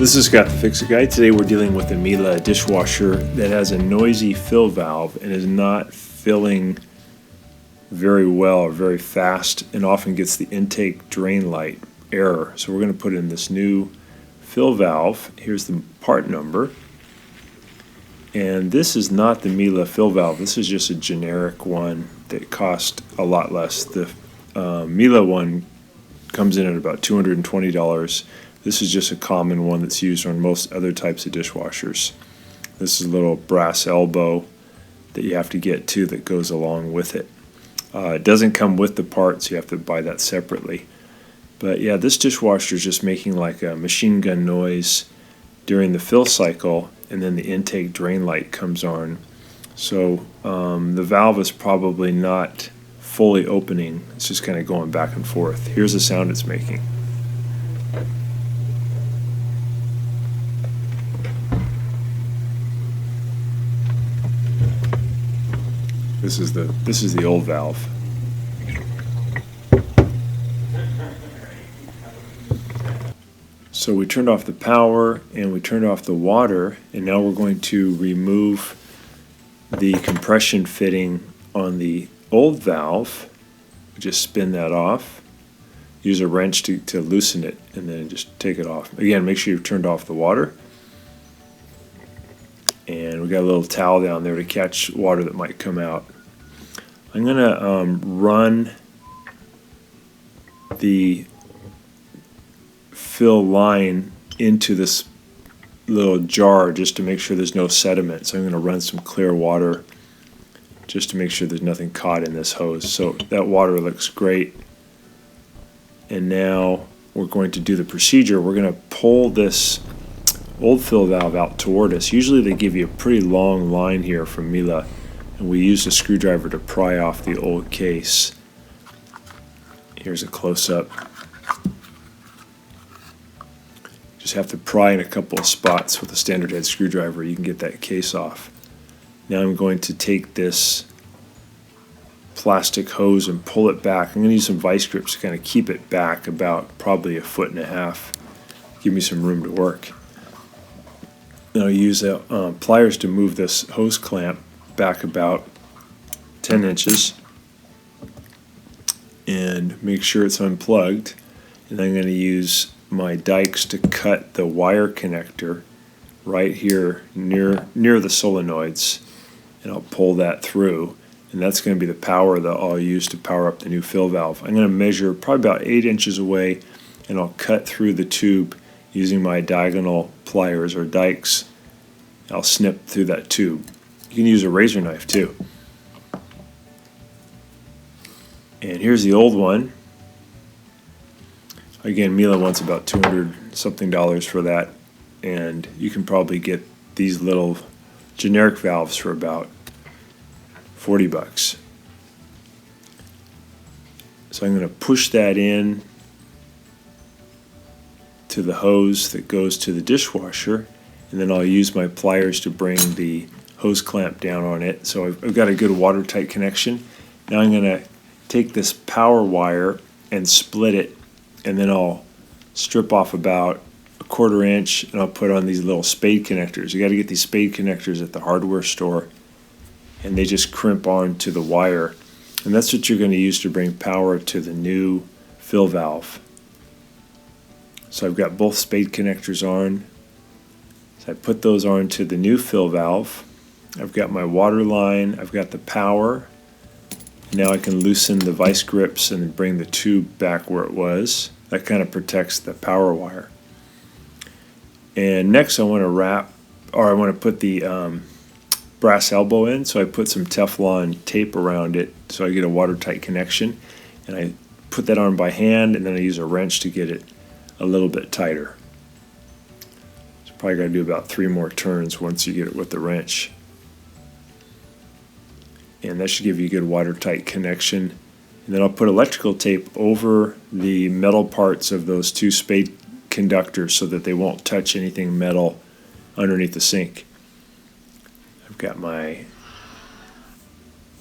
This is Scott the Fix-It Guy. Today we're dealing with a Miele dishwasher that has a noisy fill valve and is not filling very well or very fast and often gets the intake drain light error. So we're going to put in this new fill valve. Here's the part number. And this is not the Miele fill valve. This is just a generic one that cost a lot less. The Miele one comes in at about $220. This is just a common one that's used on most other types of dishwashers. This is a little brass elbow that you have to get to that goes along with it. It doesn't come with the parts, you have to buy that separately. But yeah, this dishwasher is just making like a machine gun noise during the fill cycle, and then the intake drain light comes on. So the valve is probably not fully opening, it's just kind of going back and forth. Here's the sound it's making. This is the old valve. So we turned off the power and we turned off the water, and now we're going to remove the compression fitting on the old valve. Just spin that off. Use a wrench to loosen it, and then just take it off. Again, make sure you've turned off the water. And we got a little towel down there to catch water that might come out. I'm going to run the fill line into this little jar just to make sure there's no sediment. So I'm going to run some clear water just to make sure there's nothing caught in this hose. So that water looks great. And now we're going to do the procedure. We're going to pull this old fill valve out toward us. Usually they give you a pretty long line here from Miele, and we use a screwdriver to pry off the old case. Here's a close-up. Just have to pry in a couple of spots with a standard head screwdriver. You can get that case off. Now I'm going to take this plastic hose and pull it back. I'm going to use some vice grips to kind of keep it back about probably 1.5 feet. Give me some room to work. Then I'll use pliers to move this hose clamp back about 10 inches and make sure it's unplugged. And I'm going to use my dikes to cut the wire connector right here near the solenoids, and I'll pull that through, and that's going to be the power that I'll use to power up the new fill valve. I'm going to measure probably about 8 inches away, and I'll cut through the tube using my diagonal pliers or dikes. I'll snip through that tube. You can use a razor knife too. And here's the old one. Again, Miele wants about $200 something for that, and you can probably get these little generic valves for about $40. So I'm going to push that in to the hose that goes to the dishwasher, and then I'll use my pliers to bring the hose clamp down on it. So I've got a good watertight connection. Now I'm going to take this power wire and split it, and then I'll strip off about 1/4 inch, and I'll put on these little spade connectors. You got to get these spade connectors at the hardware store, and they just crimp on to the wire, and that's what you're going to use to bring power to the new fill valve. So I've got both spade connectors on. So I put those on to the new fill valve. I've got my water line, I've got the power. Now I can loosen the vice grips and bring the tube back where it was. That kind of protects the power wire. And next I want to put the brass elbow in. So I put some Teflon tape around it so I get a watertight connection. And I put that on by hand, and then I use a wrench to get it a little bit tighter. So probably got to do about 3 more turns once you get it with the wrench. And that should give you a good watertight connection. And then I'll put electrical tape over the metal parts of those 2 spade conductors so that they won't touch anything metal underneath the sink. I've got my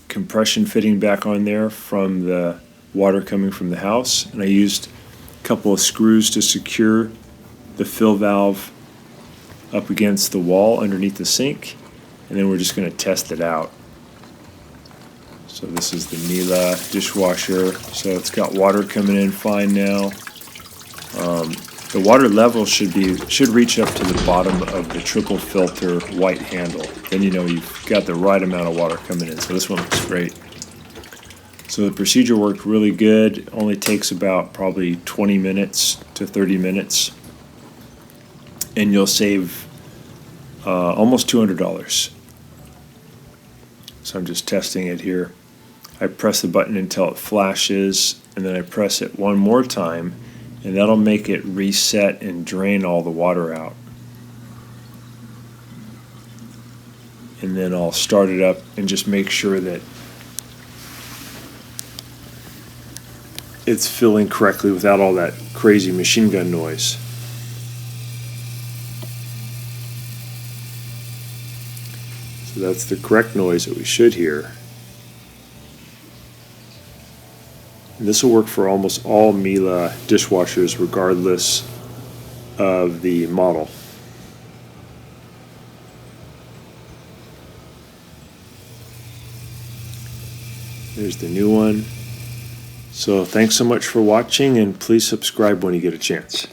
compression fitting back on there from the water coming from the house, and I used a couple of screws to secure the fill valve up against the wall underneath the sink, and then we're just going to test it out. So this is the Miele dishwasher. So it's got water coming in fine now. The water level should reach up to the bottom of the triple filter white handle. Then you know you've got the right amount of water coming in. So this one looks great. So the procedure worked really good. It only takes about probably 20 minutes to 30 minutes. And you'll save almost $200. So I'm just testing it here. I press the button until it flashes, and then I press it one more time, and that'll make it reset and drain all the water out. And then I'll start it up and just make sure that it's filling correctly without all that crazy machine gun noise. So that's the correct noise that we should hear. And this will work for almost all Miele dishwashers regardless of the model. There's the new one. So thanks so much for watching, and please subscribe when you get a chance.